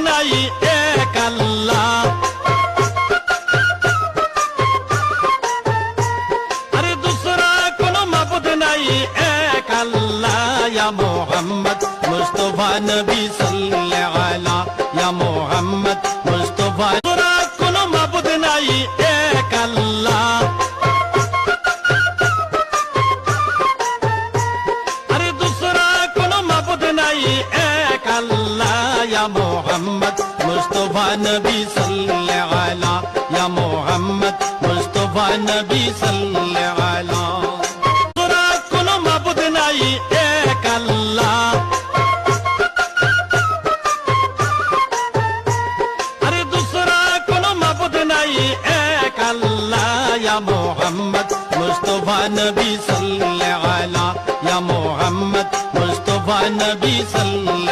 নাই এক আল্লাহ আরে দুসরা কোন মাবুদ নাই এক আল্লাহ ইয়া মুহাম্মদ মুস্তাফা নবী সাল্লাল্লাহু আলা ইয়া মুহাম্মদ মুস্তাফা দুসরা কোন মাবুদ নাই এক আল্লাহ আরে দুসরা কোন মাবুদ নাই এক আল্লাহ ইয়া মুহাম্মদ মুস্তাফা নবী সাল্লাল্লাহু আলা ইয়া মুহাম্মদ মুস্তাফা নবী সাল্লাল্লাহু আলা দুসরা কোন মাবুদ নাই এক আল্লাহ আরে দুসরা কোন মাবুদ নাই এক আল্লাহ ইয়া মুহাম্মদ মুস্তাফা নবী সাল্লাল্লাহু আলা ইয়া মুহাম্মদ মুস্তাফা নবী সাল্লাল্লাহু